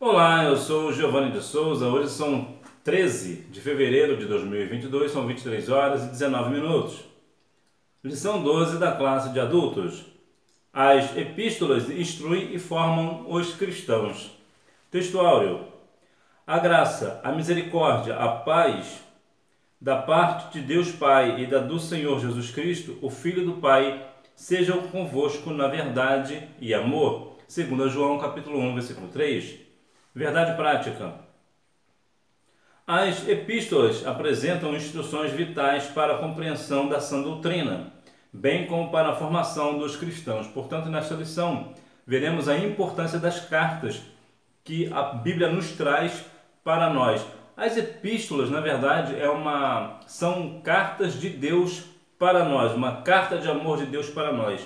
Olá, eu sou o Giovanni de Souza. Hoje são 13 de fevereiro de 2022, são 23 horas e 19 minutos. Lição 12 da classe de adultos. As epístolas instruem e formam os cristãos. Texto áureo. A graça, a misericórdia, a paz da parte de Deus Pai e da do Senhor Jesus Cristo, o Filho do Pai, sejam convosco na verdade e amor. 2 João capítulo 1, versículo 3. Verdade prática. As epístolas apresentam instruções vitais para a compreensão da sã doutrina, bem como para a formação dos cristãos. Portanto, nesta lição, veremos a importância das cartas que a Bíblia nos traz para nós. As epístolas, na verdade, são cartas de Deus para nós, uma carta de amor de Deus para nós,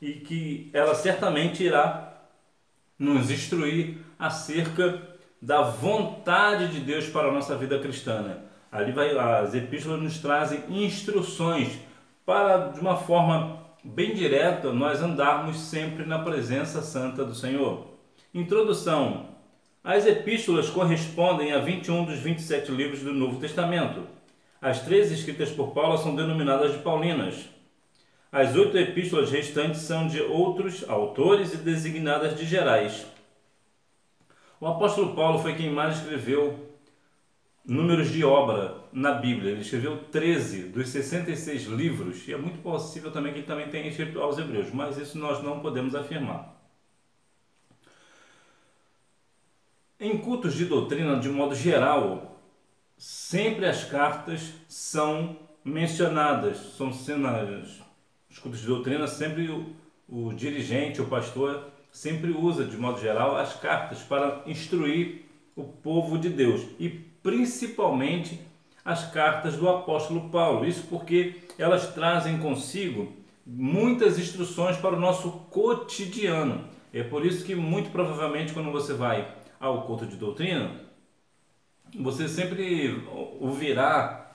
e que ela certamente irá nos instruir acerca da vontade de Deus para a nossa vida cristã. As epístolas nos trazem instruções para, de uma forma bem direta, nós andarmos sempre na presença santa do Senhor. Introdução. As epístolas correspondem a 21 dos 27 livros do Novo Testamento. As 13 escritas por Paulo são denominadas de paulinas. As 8 epístolas restantes são de outros autores e designadas de gerais. O apóstolo Paulo foi quem mais escreveu números de obra na Bíblia. Ele escreveu 13 dos 66 livros, e é muito possível também que ele também tenha escrito aos Hebreus, mas isso nós não podemos afirmar. Em cultos de doutrina, de modo geral, sempre as cartas são mencionadas, são cenas. Os cultos de doutrina, sempre o dirigente, o pastor, sempre usa, de modo geral, as cartas para instruir o povo de Deus. E principalmente as cartas do apóstolo Paulo. Isso porque elas trazem consigo muitas instruções para o nosso cotidiano. É por isso que, muito provavelmente, quando você vai ao culto de doutrina, você sempre ouvirá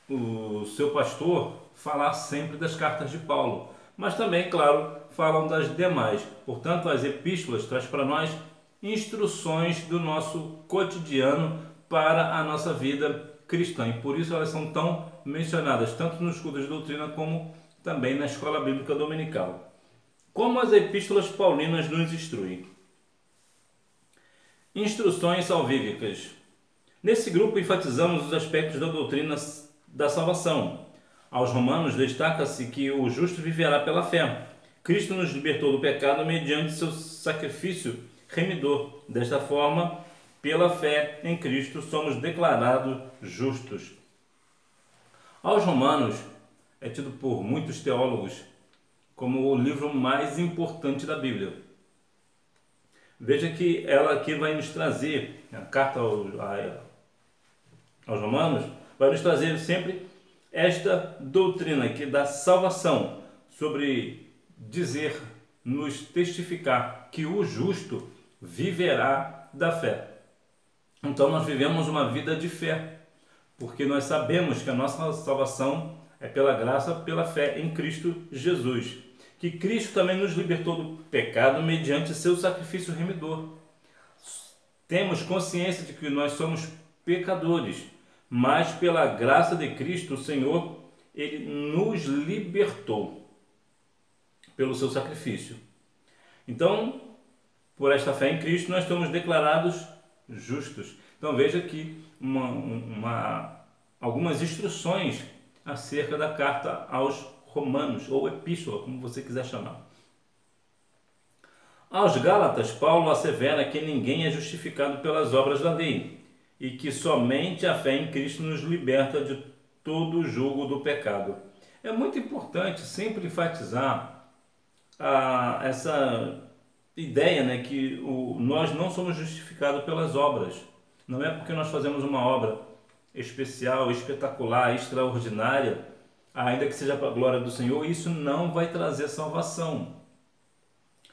o seu pastor falar sempre das cartas de Paulo, mas também, claro, falam das demais. Portanto, as epístolas trazem para nós instruções do nosso cotidiano para a nossa vida cristã, e por isso elas são tão mencionadas, tanto nos cultos de doutrina como também na escola bíblica dominical. Como as epístolas paulinas nos instruem? Instruções salvíficas. Nesse grupo enfatizamos os aspectos da doutrina da salvação. Aos Romanos destaca-se que o justo viverá pela fé. Cristo nos libertou do pecado mediante seu sacrifício remidor. Desta forma, pela fé em Cristo, somos declarados justos. Aos Romanos é tido por muitos teólogos como o livro mais importante da Bíblia. Veja que ela aqui vai nos trazer, a carta aos Romanos, vai nos trazer sempre esta doutrina aqui da salvação, sobre dizer, nos testificar que o justo viverá da fé. Então nós vivemos uma vida de fé, porque nós sabemos que a nossa salvação é pela graça, pela fé em Cristo Jesus. Que Cristo também nos libertou do pecado mediante seu sacrifício remidor. Temos consciência de que nós somos pecadores, mas pela graça de Cristo, o Senhor, Ele nos libertou pelo seu sacrifício. Então, por esta fé em Cristo, nós estamos declarados justos. Então veja aqui algumas instruções acerca da carta aos Romanos, ou epístola, como você quiser chamar. Aos Gálatas, Paulo assevera que ninguém é justificado pelas obras da lei, e que somente a fé em Cristo nos liberta de todo o jugo do pecado. É muito importante sempre enfatizar essa ideia, que nós não somos justificados pelas obras. Não é porque nós fazemos uma obra especial, espetacular, extraordinária, ainda que seja para a glória do Senhor, isso não vai trazer salvação.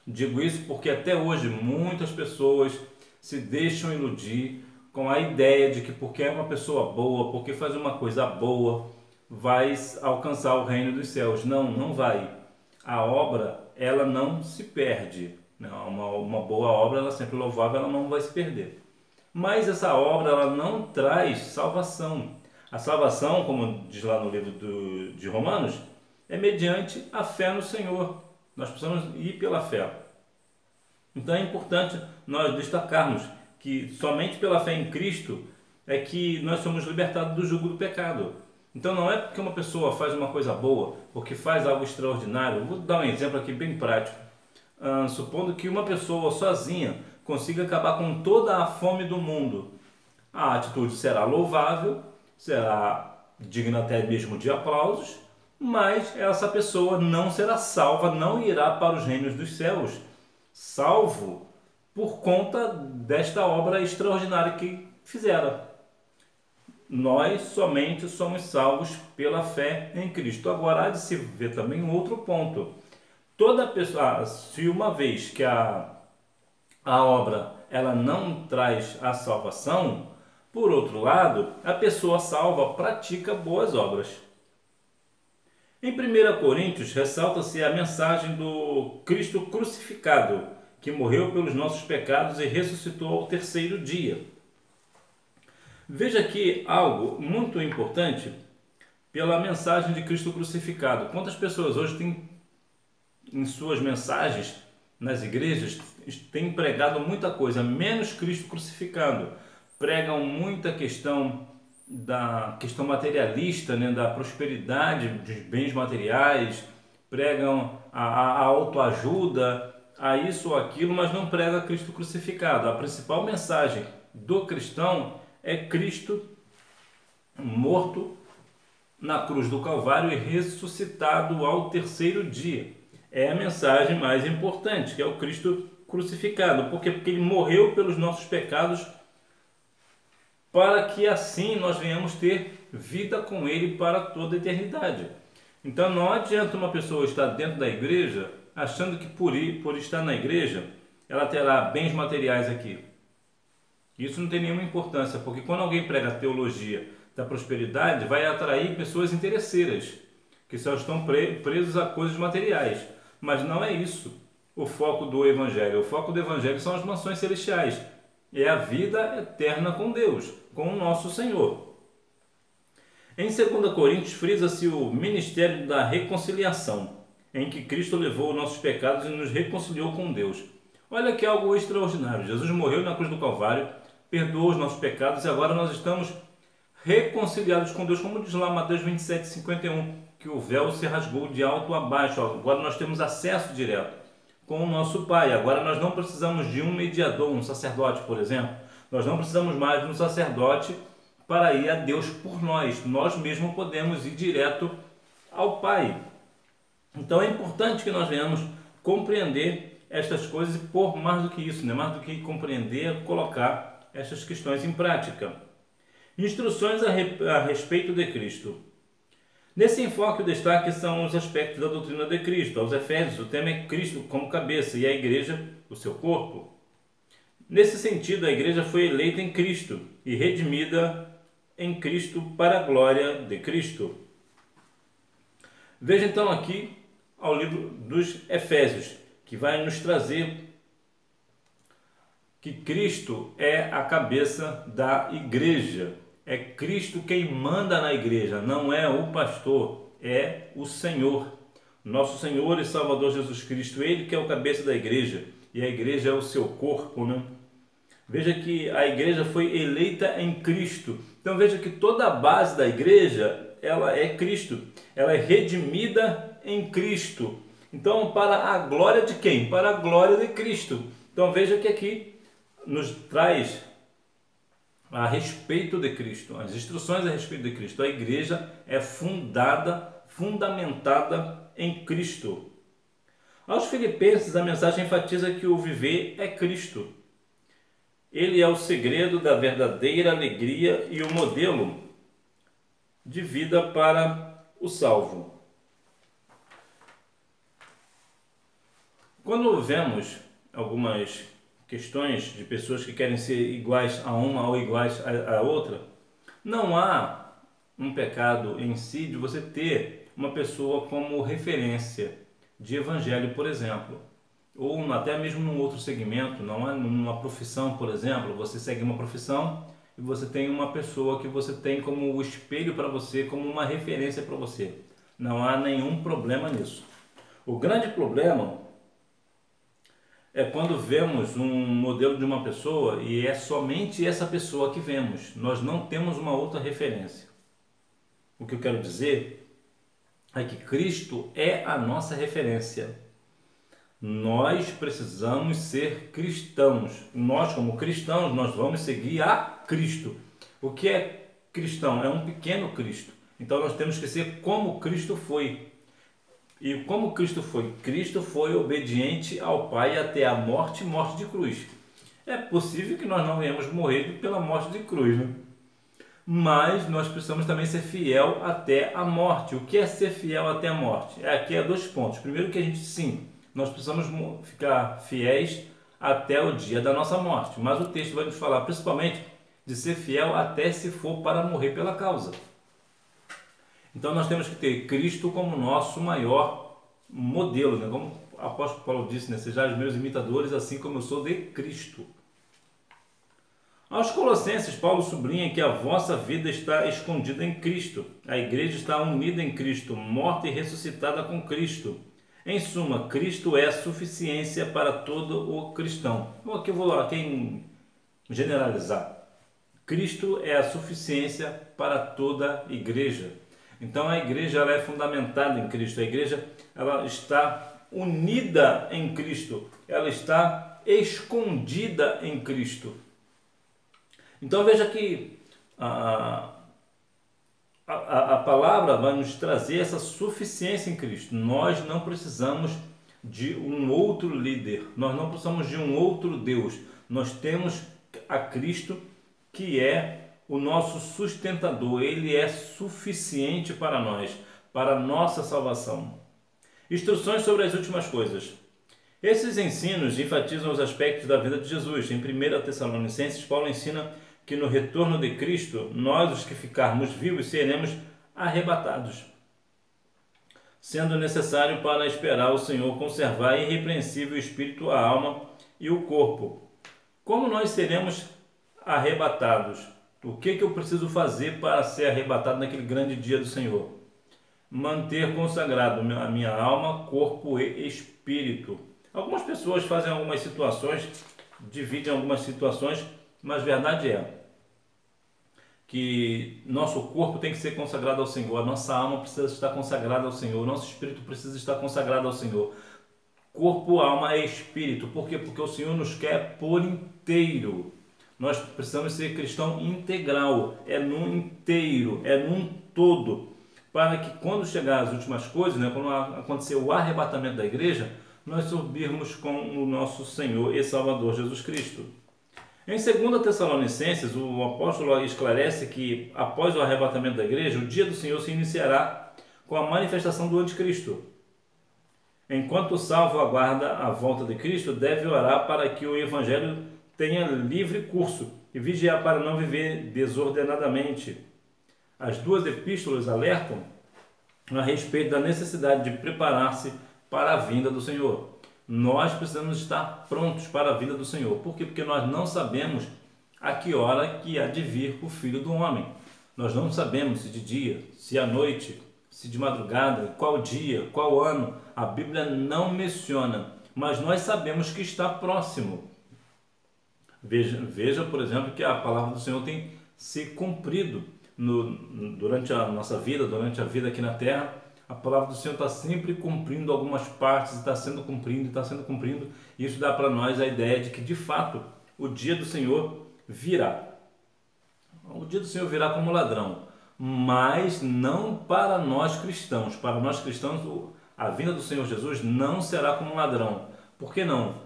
Digo isso porque até hoje muitas pessoas se deixam iludir com a ideia de que porque é uma pessoa boa, porque faz uma coisa boa, vai alcançar o reino dos céus. Não, não vai. A obra, ela não se perde. né? Uma boa obra, ela sempre louvável, ela não vai se perder. Mas essa obra, ela não traz salvação. A salvação, como diz lá no livro de Romanos, é mediante a fé no Senhor. Nós precisamos ir pela fé. Então é importante nós destacarmos que somente pela fé em Cristo é que nós somos libertados do jugo do pecado. Então não é porque uma pessoa faz uma coisa boa, porque faz algo extraordinário. Vou dar um exemplo aqui bem prático. Supondo que uma pessoa sozinha consiga acabar com toda a fome do mundo. A atitude será louvável, será digna até mesmo de aplausos, mas essa pessoa não será salva, não irá para os reinos dos céus, salvo por conta desta obra extraordinária que fizeram. Nós somente somos salvos pela fé em Cristo. Agora há de se ver também um outro ponto. Toda pessoa, se uma vez que a obra ela não traz a salvação, por outro lado, a pessoa salva pratica boas obras. Em 1 Coríntios, ressalta-se a mensagem do Cristo crucificado, que morreu pelos nossos pecados e ressuscitou ao terceiro dia. Veja aqui algo muito importante pela mensagem de Cristo crucificado. Quantas pessoas hoje têm, em suas mensagens nas igrejas, têm pregado muita coisa, menos Cristo crucificado. Pregam muita questão da questão materialista, né, da prosperidade dos bens materiais, pregam a autoajuda, a isso ou aquilo, mas não prega Cristo crucificado. A principal mensagem do cristão é Cristo morto na cruz do Calvário e ressuscitado ao terceiro dia. É a mensagem mais importante, que é o Cristo crucificado. Por quê? Porque ele morreu pelos nossos pecados para que assim nós venhamos ter vida com ele para toda a eternidade. Então não adianta uma pessoa estar dentro da igreja achando que por estar na igreja ela terá bens materiais aqui. Isso não tem nenhuma importância, porque quando alguém prega a teologia da prosperidade, vai atrair pessoas interesseiras, que só estão presos a coisas materiais. Mas não é isso o foco do Evangelho. O foco do Evangelho são as mansões celestiais. É a vida eterna com Deus, com o nosso Senhor. Em 2 Coríntios, frisa-se o ministério da reconciliação, em que Cristo levou nossos pecados e nos reconciliou com Deus. Olha que algo extraordinário. Jesus morreu na cruz do Calvário, perdoou os nossos pecados e agora nós estamos reconciliados com Deus, como diz lá Mateus 27:51, que o véu se rasgou de alto a baixo. Agora nós temos acesso direto com o nosso Pai. Agora nós não precisamos de um mediador, um sacerdote, por exemplo. Nós não precisamos mais de um sacerdote para ir a Deus por nós. Nós mesmos podemos ir direto ao Pai. Então é importante que nós venhamos compreender estas coisas e por mais do que isso, né? Mais do que compreender, colocar estas questões em prática. Instruções a respeito de Cristo. Nesse enfoque, o destaque são os aspectos da doutrina de Cristo. Aos Efésios, o tema é Cristo como cabeça e a igreja, o seu corpo. Nesse sentido, a igreja foi eleita em Cristo e redimida em Cristo para a glória de Cristo. Veja então aqui ao livro dos Efésios, que vai nos trazer que Cristo é a cabeça da igreja. É Cristo quem manda na igreja, não é o pastor, é o Senhor. Nosso Senhor e Salvador Jesus Cristo, Ele que é o cabeça da igreja, e a igreja é o seu corpo, né? Veja que a igreja foi eleita em Cristo. Então veja que toda a base da igreja, ela é Cristo. Ela é redimida em Cristo. Então, para a glória de quem? Para a glória de Cristo. Então veja que aqui nos traz a respeito de Cristo, as instruções a respeito de Cristo. A igreja é fundamentada em Cristo. Aos Filipenses, a mensagem enfatiza que o viver é Cristo. Ele é o segredo da verdadeira alegria e o modelo de vida para o salvo. Quando vemos algumas questões de pessoas que querem ser iguais a uma ou iguais a outra, não há um pecado em si de você ter uma pessoa como referência de evangelho, por exemplo. ou até mesmo num outro segmento, não é numa profissão, por exemplo, você segue uma profissão e você tem uma pessoa que você tem como o espelho para você, como uma referência para você. Não há nenhum problema nisso. O grande problema é quando vemos um modelo de uma pessoa e é somente essa pessoa que vemos. Nós não temos uma outra referência. O que eu quero dizer é que Cristo é a nossa referência. Nós precisamos ser cristãos. Nós, como cristãos, nós vamos seguir a Cristo. O que é cristão? É um pequeno Cristo. Então nós temos que ser como Cristo foi. E como Cristo foi? Cristo foi obediente ao Pai até a morte e morte de cruz. É possível que nós não venhamos morrer pela morte de cruz, né? Mas nós precisamos também ser fiel até a morte. O que é ser fiel até a morte? Aqui há 2 pontos. Primeiro que a gente, sim, nós precisamos ficar fiéis até o dia da nossa morte. Mas o texto vai nos falar principalmente de ser fiel até se for para morrer pela causa. Então nós temos que ter Cristo como nosso maior modelo, né? Como o apóstolo Paulo disse, né? Sejais meus imitadores, assim como eu sou de Cristo. Aos Colossenses, Paulo sublinha que a vossa vida está escondida em Cristo. A igreja está unida em Cristo, morta e ressuscitada com Cristo. Em suma, Cristo é a suficiência para todo o cristão. Aqui eu vou generalizar. Cristo é a suficiência para toda a igreja. Então a igreja ela é fundamentada em Cristo. A igreja ela está unida em Cristo. Ela está escondida em Cristo. Então veja que a palavra vai nos trazer essa suficiência em Cristo. Nós não precisamos de um outro líder. Nós não precisamos de um outro Deus. Nós temos a Cristo que é o nosso sustentador. Ele é suficiente para nós, para a nossa salvação. Instruções sobre as últimas coisas. Esses ensinos enfatizam os aspectos da vida de Jesus. Em 1 Tessalonicenses, Paulo ensina que no retorno de Cristo, nós, os que ficarmos vivos, seremos arrebatados, sendo necessário para esperar o Senhor conservar irrepreensível o espírito, a alma e o corpo. Como nós seremos arrebatados? O que eu preciso fazer para ser arrebatado naquele grande dia do Senhor? Manter consagrado a minha alma, corpo e espírito. Algumas pessoas fazem algumas situações, dividem algumas situações, mas verdade é que nosso corpo tem que ser consagrado ao Senhor, a nossa alma precisa estar consagrada ao Senhor, o nosso espírito precisa estar consagrado ao Senhor. Corpo, alma e espírito. Por quê? Porque o Senhor nos quer por inteiro. Nós precisamos ser cristão integral, é num inteiro, é num todo, para que quando chegar as últimas coisas, né, quando acontecer o arrebatamento da igreja, nós subirmos com o nosso Senhor e Salvador Jesus Cristo. Em 2 Tessalonicenses, o apóstolo esclarece que após o arrebatamento da igreja, o dia do Senhor se iniciará com a manifestação do anticristo. Enquanto o salvo aguarda a volta de Cristo, deve orar para que o evangelho tenha livre curso e vigiar para não viver desordenadamente. As 2 epístolas alertam a respeito da necessidade de preparar-se para a vinda do Senhor. Nós precisamos estar prontos para a vinda do Senhor. Por quê? Porque nós não sabemos a que hora que há de vir o Filho do Homem. Nós não sabemos se de dia, se à noite, se de madrugada, qual dia, qual ano. A Bíblia não menciona, mas nós sabemos que está próximo. Veja, por exemplo, que a palavra do Senhor tem se cumprido durante a nossa vida, durante a vida aqui na terra. A palavra do Senhor está sempre cumprindo algumas partes, está sendo cumprindo. E isso dá para nós a ideia de que, de fato, o dia do Senhor virá. O dia do Senhor virá como ladrão, mas não para nós cristãos. Para nós cristãos, a vinda do Senhor Jesus não será como um ladrão. Por que não?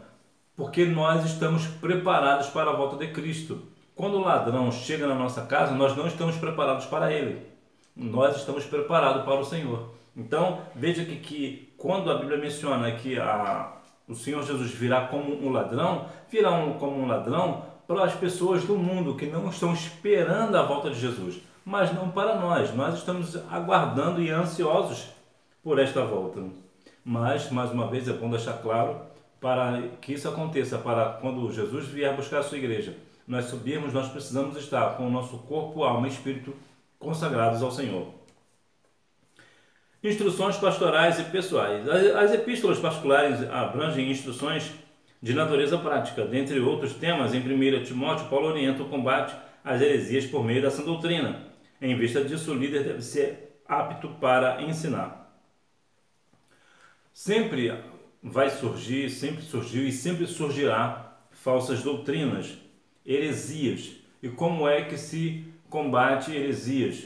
Porque nós estamos preparados para a volta de Cristo. Quando o ladrão chega na nossa casa, nós não estamos preparados para ele. Nós estamos preparados para o Senhor. Então, veja que quando a Bíblia menciona que o Senhor Jesus virá como um ladrão, como um ladrão para as pessoas do mundo que não estão esperando a volta de Jesus, mas não para nós. Nós estamos aguardando e ansiosos por esta volta. Mas, mais uma vez, é bom deixar claro para que isso aconteça, para quando Jesus vier buscar a sua igreja, nós subirmos, nós precisamos estar com o nosso corpo, alma e espírito consagrados ao Senhor. Instruções pastorais e pessoais. As epístolas particulares abrangem instruções de natureza prática. Dentre outros temas, em 1 Timóteo, Paulo orienta o combate às heresias por meio da sã doutrina. Em vista disso, o líder deve ser apto para ensinar. Sempre vai surgir, sempre surgiu e sempre surgirá falsas doutrinas, heresias. E como é que se combate heresias?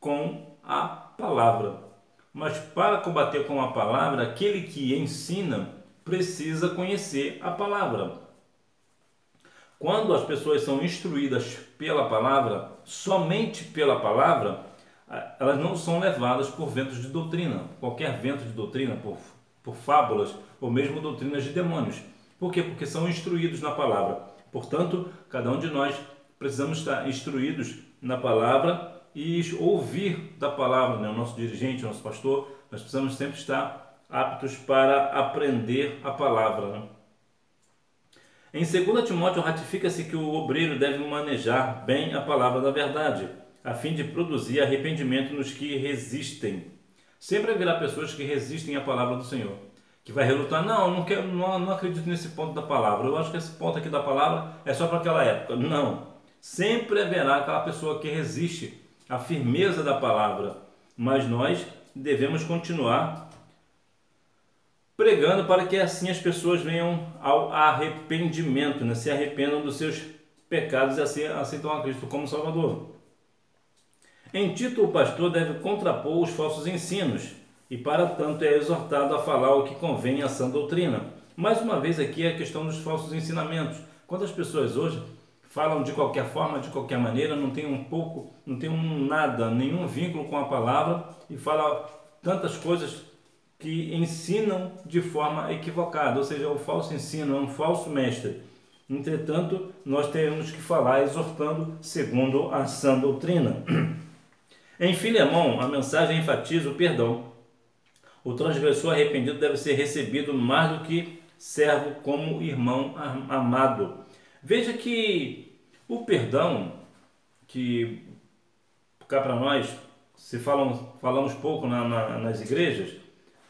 Com a palavra. Mas para combater com a palavra, aquele que ensina precisa conhecer a palavra. Quando as pessoas são instruídas pela palavra, somente pela palavra, elas não são levadas por ventos de doutrina, qualquer vento de doutrina, por fábulas ou mesmo doutrinas de demônios. Por quê? Porque são instruídos na palavra. Portanto, cada um de nós precisamos estar instruídos na palavra e ouvir da palavra, né? O nosso dirigente, o nosso pastor, nós precisamos sempre estar aptos para aprender a palavra, né? Em 2 Timóteo, ratifica-se que o obreiro deve manejar bem a palavra da verdade, a fim de produzir arrependimento nos que resistem. Sempre haverá pessoas que resistem à palavra do Senhor, que vai relutar, não acredito nesse ponto da palavra, eu acho que esse ponto aqui da palavra é só para aquela época. Não, sempre haverá aquela pessoa que resiste à firmeza da palavra, mas nós devemos continuar pregando para que assim as pessoas venham ao arrependimento, né? Se arrependam dos seus pecados e assim aceitam a Cristo como Salvador. Em Tito, o pastor deve contrapor os falsos ensinos e, para tanto, é exortado a falar o que convém à sã doutrina. Mais uma vez aqui é a questão dos falsos ensinamentos. Quantas pessoas hoje falam de qualquer forma, de qualquer maneira, não tem nada, nenhum vínculo com a palavra e falam tantas coisas que ensinam de forma equivocada, ou seja, o falso ensino é um falso mestre. Entretanto, nós temos que falar exortando segundo a sã doutrina. Em Filemão, a mensagem enfatiza o perdão. O transgressor arrependido deve ser recebido mais do que servo como irmão amado. Veja que o perdão, que cá para nós, se falamos pouco nas igrejas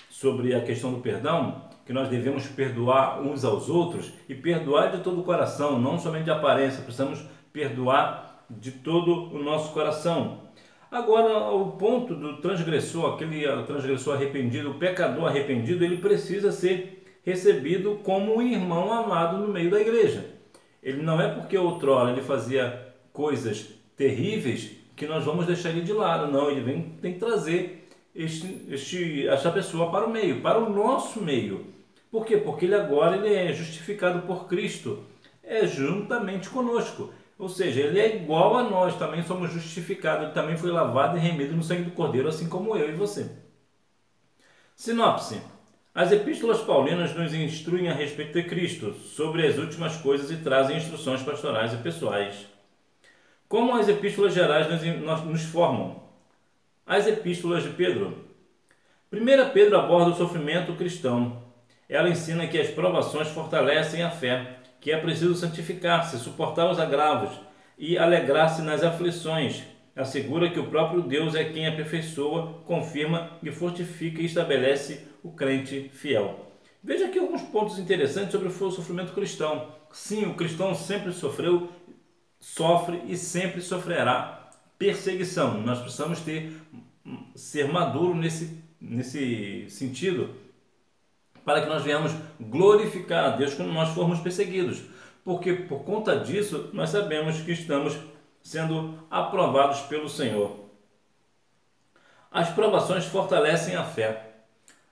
sobre a questão do perdão, que nós devemos perdoar uns aos outros e perdoar de todo o coração, não somente de aparência, precisamos perdoar de todo o nosso coração. Agora, o ponto do transgressor, aquele transgressor arrependido, o pecador arrependido, ele precisa ser recebido como um irmão amado no meio da igreja. Ele não é porque outrora ele fazia coisas terríveis que nós vamos deixar ele de lado, não, ele tem que trazer essa pessoa para o meio, para o nosso meio. Por quê? Porque ele é justificado por Cristo, é juntamente conosco. Ou seja, ele é igual a nós, também somos justificados, ele também foi lavado e remido no sangue do Cordeiro, assim como eu e você. Sinopse. As epístolas paulinas nos instruem a respeito de Cristo, sobre as últimas coisas e trazem instruções pastorais e pessoais. Como as epístolas gerais nos formam? As epístolas de Pedro. 1 Pedro aborda o sofrimento cristão. Ela ensina que as provações fortalecem a fé, que é preciso santificar-se, suportar os agravos e alegrar-se nas aflições. Assegura que o próprio Deus é quem aperfeiçoa, confirma e fortifica e estabelece o crente fiel. Veja aqui alguns pontos interessantes sobre o sofrimento cristão. Sim, o cristão sempre sofre e sempre sofrerá perseguição. Nós precisamos ser maduro nesse sentido, para que nós venhamos glorificar a Deus quando nós formos perseguidos. Porque por conta disso, nós sabemos que estamos sendo aprovados pelo Senhor. As provações fortalecem a fé.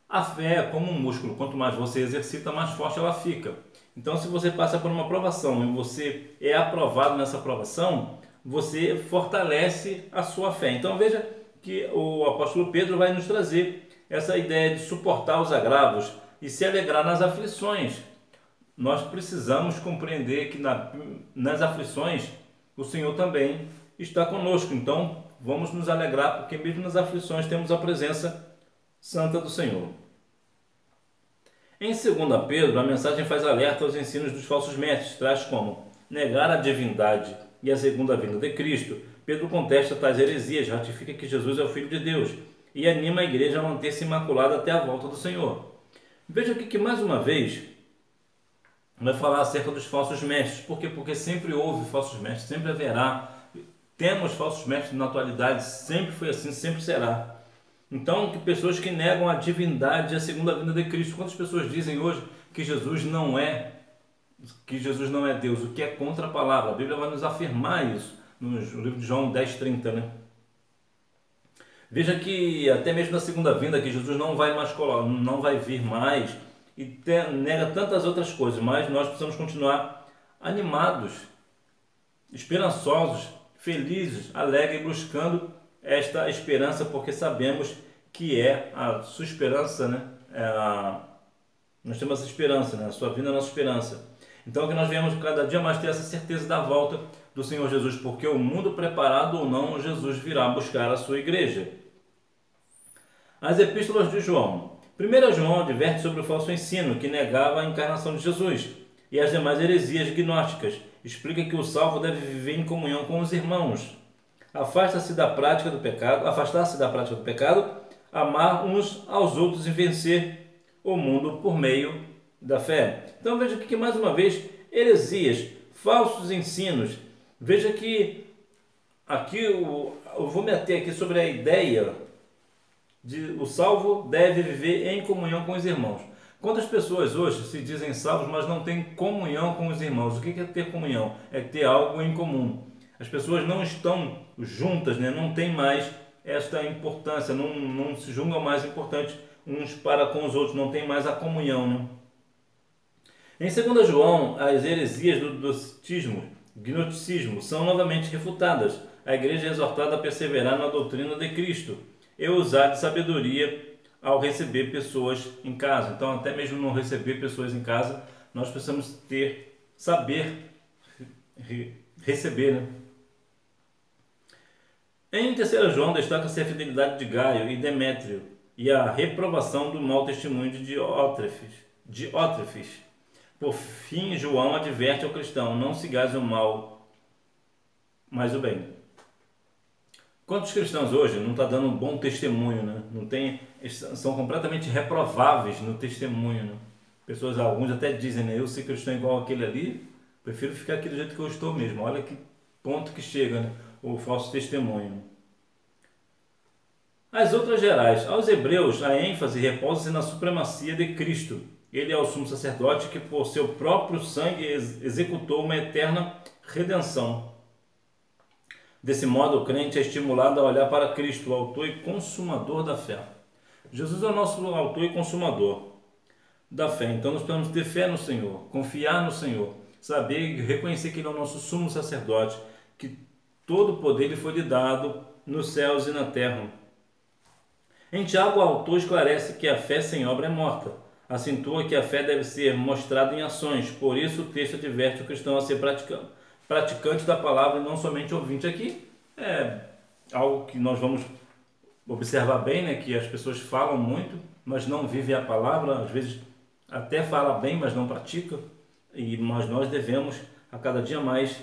A fé é como um músculo, quanto mais você exercita, mais forte ela fica. Então, se você passa por uma provação e você é aprovado nessa provação, você fortalece a sua fé. Então, veja que o apóstolo Pedro vai nos trazer essa ideia de suportar os agravos e se alegrar nas aflições. Nós precisamos compreender que nas aflições o Senhor também está conosco. Então, vamos nos alegrar, porque mesmo nas aflições temos a presença santa do Senhor. Em 2 Pedro, a mensagem faz alerta aos ensinos dos falsos mestres, traz como negar a divindade e a segunda vinda de Cristo. Pedro contesta tais heresias, ratifica que Jesus é o Filho de Deus e anima a igreja a manter-se imaculada até a volta do Senhor. Veja aqui que mais uma vez vai falar acerca dos falsos mestres. Por quê? Porque sempre houve falsos mestres, sempre haverá. Temos falsos mestres na atualidade, sempre foi assim, sempre será. Então, que pessoas que negam a divindade e a segunda vinda de Cristo. Quantas pessoas dizem hoje que Jesus não é Deus, o que é contra a palavra? A Bíblia vai nos afirmar isso no livro de João 10:30, né? Veja que até mesmo na segunda vinda, que Jesus não vai vir mais, e nega tantas outras coisas, mas nós precisamos continuar animados, esperançosos, felizes, alegres, buscando esta esperança, porque sabemos que é a sua esperança, né? Nós temos essa esperança, né? A sua vinda é a nossa esperança. Então que nós venhamos cada dia mais ter essa certeza da volta do Senhor Jesus, porque o mundo preparado ou não, Jesus virá buscar a sua igreja. As epístolas de João. 1 João adverte sobre o falso ensino que negava a encarnação de Jesus e as demais heresias gnósticas. Explica que o salvo deve viver em comunhão com os irmãos. Afastar-se da prática do pecado, amar uns aos outros e vencer o mundo por meio da fé. Então veja que mais uma vez, heresias, falsos ensinos. Veja que aqui eu vou me ater aqui sobre a ideia de o salvo deve viver em comunhão com os irmãos. Quantas pessoas hoje se dizem salvos, mas não têm comunhão com os irmãos? O que é ter comunhão? É ter algo em comum. As pessoas não estão juntas, né? Não tem mais esta importância, não se julgam mais importantes uns para com os outros, não tem mais a comunhão, né? Em 2 João, as heresias do gnosticismo são novamente refutadas. A igreja é exortada a perseverar na doutrina de Cristo e usar de sabedoria ao receber pessoas em casa. Então, até mesmo não receber pessoas em casa, nós precisamos saber receber, né? Em 3 João, destaca-se a fidelidade de Gaio e Demétrio e a reprovação do mau testemunho de Diótrefes. Por fim, João adverte ao cristão: não sigais o mal, mas o bem. Quantos cristãos hoje não estão dando um bom testemunho, né? São completamente reprováveis no testemunho, né? Alguns até dizem, né? Eu ser cristão igual aquele ali, prefiro ficar aqui do jeito que eu estou mesmo. Olha que ponto que chega, né? O falso testemunho. As outras gerais. Aos hebreus, a ênfase repousa-se na supremacia de Cristo. Ele é o sumo sacerdote que por seu próprio sangue executou uma eterna redenção. Desse modo, o crente é estimulado a olhar para Cristo, o autor e consumador da fé. Jesus é o nosso autor e consumador da fé. Então nós precisamos ter fé no Senhor, confiar no Senhor, saber e reconhecer que Ele é o nosso sumo sacerdote, que todo o poder lhe foi lhe dado nos céus e na terra. Em Tiago, o autor esclarece que a fé sem obra é morta. Acentua que a fé deve ser mostrada em ações. Por isso o texto adverte o cristão a ser praticante da palavra e não somente ouvinte. Aqui é algo que nós vamos observar bem, né? Que as pessoas falam muito, mas não vivem a palavra. Às vezes até fala bem, mas não pratica. Mas nós devemos a cada dia mais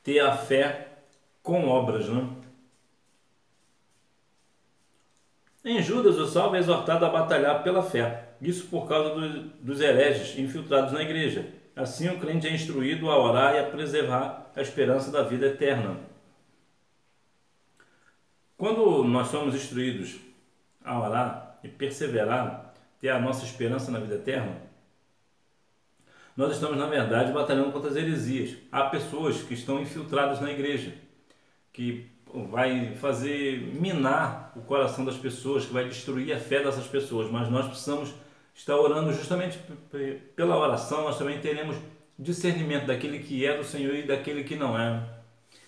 ter a fé com obras, né? Em Judas, o salvo é exortado a batalhar pela fé. Isso por causa dos hereges infiltrados na igreja. Assim, o crente é instruído a orar e a preservar a esperança da vida eterna. Quando nós somos instruídos a orar e perseverar, ter a nossa esperança na vida eterna, nós estamos, na verdade, batalhando contra as heresias. Há pessoas que estão infiltradas na igreja, que vai minar o coração das pessoas, que vai destruir a fé dessas pessoas, mas nós precisamos estar orando justamente pela oração. Nós também teremos discernimento daquele que é do Senhor e daquele que não é.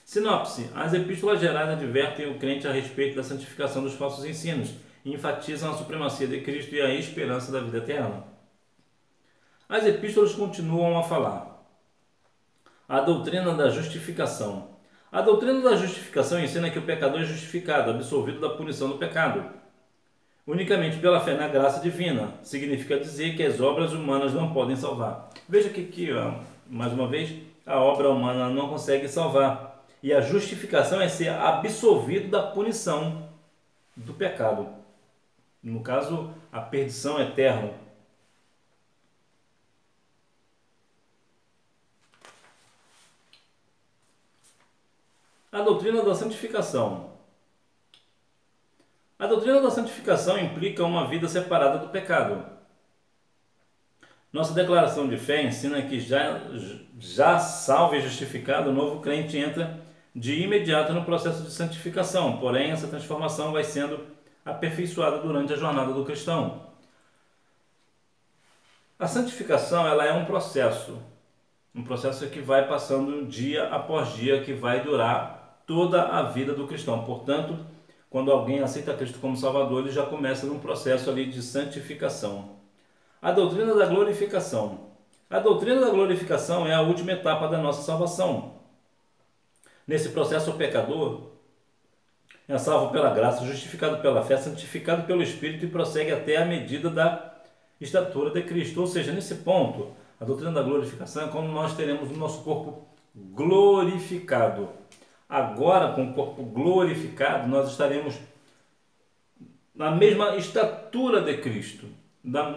Sinopse: as epístolas gerais advertem o crente a respeito da santificação dos falsos ensinos e enfatizam a supremacia de Cristo e a esperança da vida eterna. As epístolas continuam a falar. A doutrina da justificação. A doutrina da justificação ensina que o pecador é justificado, absolvido da punição do pecado. unicamente pela fé na graça divina. Significa dizer que as obras humanas não podem salvar. Veja que aqui, ó, mais uma vez, a obra humana não consegue salvar. E a justificação é ser absolvido da punição do pecado. No caso, a perdição eterna. A doutrina da santificação. A doutrina da santificação implica uma vida separada do pecado. Nossa declaração de fé ensina que já salvo e justificado, o novo crente entra de imediato no processo de santificação, porém essa transformação vai sendo aperfeiçoada durante a jornada do cristão. A santificação ela é um processo que vai passando dia após dia, que vai durar toda a vida do cristão. Portanto, quando alguém aceita Cristo como Salvador, ele já começa num processo ali de santificação. A doutrina da glorificação. A doutrina da glorificação é a última etapa da nossa salvação. Nesse processo, o pecador é salvo pela graça, justificado pela fé, santificado pelo Espírito e prossegue até a medida da estatura de Cristo. Ou seja, nesse ponto, a doutrina da glorificação é como nós teremos o nosso corpo glorificado. Agora, com o corpo glorificado, nós estaremos na mesma estatura de Cristo, da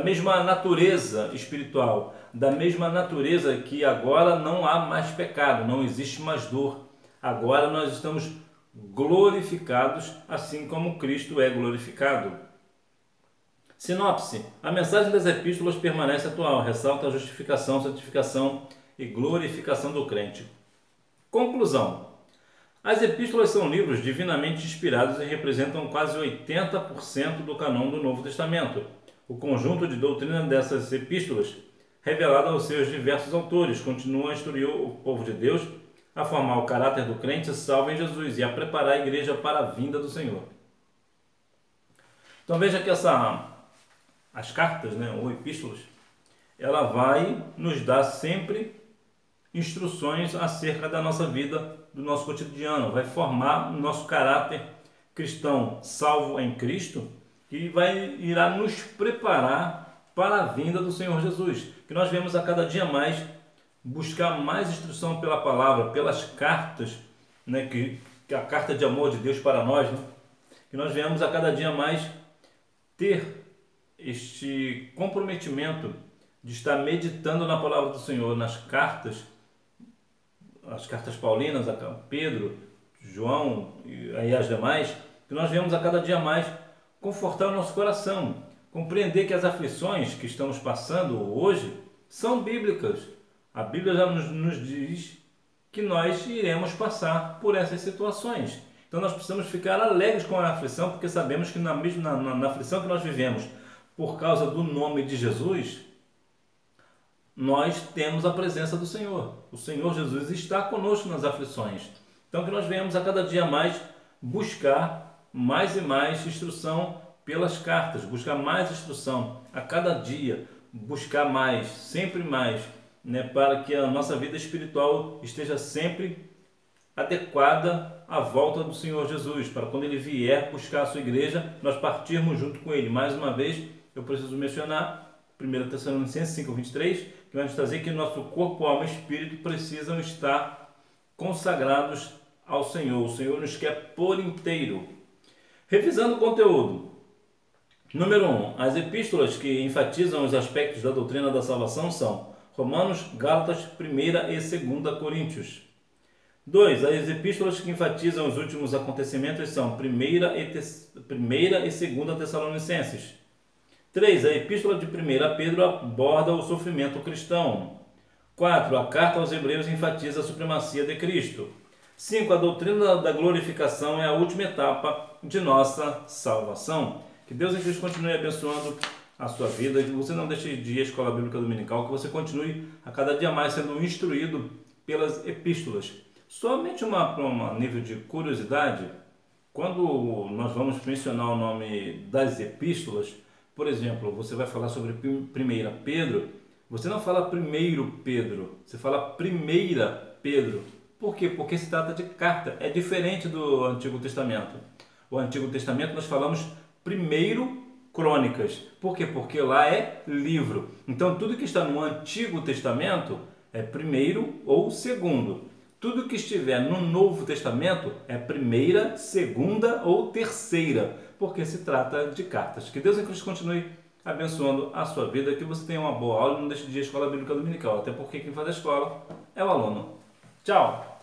mesma natureza espiritual, da mesma natureza que agora não há mais pecado, não existe mais dor. Agora nós estamos glorificados, assim como Cristo é glorificado. Sinopse. A mensagem das epístolas permanece atual, ressalta a justificação, santificação e glorificação do crente. Conclusão. As epístolas são livros divinamente inspirados e representam quase 80% do cânon do Novo Testamento. O conjunto de doutrina dessas epístolas, revelado aos seus diversos autores, continua a instruir o povo de Deus a formar o caráter do crente salvo em Jesus e a preparar a igreja para a vinda do Senhor. Então veja que as cartas, ou epístolas, ela vai nos dar sempre instruções acerca da nossa vida, do nosso cotidiano, vai formar o nosso caráter cristão salvo em Cristo e irá nos preparar para a vinda do Senhor Jesus, que nós vemos a cada dia mais buscar mais instrução pela palavra, pelas cartas, que a carta de amor de Deus para nós, que nós venhamos a cada dia mais ter este comprometimento de estar meditando na palavra do Senhor, nas cartas, as cartas paulinas, a Pedro, João e aí as demais, que nós venhamos a cada dia mais confortar o nosso coração, compreender que as aflições que estamos passando hoje são bíblicas. A Bíblia já nos diz que nós iremos passar por essas situações. Então nós precisamos ficar alegres com a aflição, porque sabemos que na aflição que nós vivemos, por causa do nome de Jesus, nós temos a presença do Senhor. O Senhor Jesus está conosco nas aflições. Então que nós venhamos a cada dia mais buscar mais e mais instrução pelas cartas, buscar mais instrução a cada dia, buscar mais, sempre mais, para que a nossa vida espiritual esteja sempre adequada à volta do Senhor Jesus, para quando Ele vier buscar a sua igreja, nós partirmos junto com Ele. Mais uma vez, eu preciso mencionar 1 Tessalonicenses 5:23, que vai nos trazer que nosso corpo, alma e espírito precisam estar consagrados ao Senhor. O Senhor nos quer por inteiro. Revisando o conteúdo. Número 1. As epístolas que enfatizam os aspectos da doutrina da salvação são Romanos, Gálatas, 1 e 2 Coríntios. 2. As epístolas que enfatizam os últimos acontecimentos são 1 e 2 Tessalonicenses. 3. A epístola de 1 Pedro aborda o sofrimento cristão. 4. A carta aos Hebreus enfatiza a supremacia de Cristo. 5. A doutrina da glorificação é a última etapa de nossa salvação. Que Deus em Cristo continue abençoando a sua vida, que você não deixe de ir à Escola Bíblica Dominical, que você continue a cada dia mais sendo instruído pelas epístolas. Somente uma nível de curiosidade, quando nós vamos mencionar o nome das epístolas, por exemplo, você vai falar sobre 1 Pedro, você não fala 1 Pedro, você fala 1 Pedro. Por quê? Porque se trata de carta, é diferente do Antigo Testamento. O o Antigo Testamento, nós falamos primeiro Crônicas. Por quê? Porque lá é livro. Então, tudo que está no Antigo Testamento é primeiro ou segundo. Tudo que estiver no Novo Testamento é primeira, segunda ou terceira, porque se trata de cartas. Que Deus em Cristo continue abençoando a sua vida, que você tenha uma boa aula e não deixe de ir à Escola Bíblica Dominical, até porque quem faz a escola é o aluno. Tchau!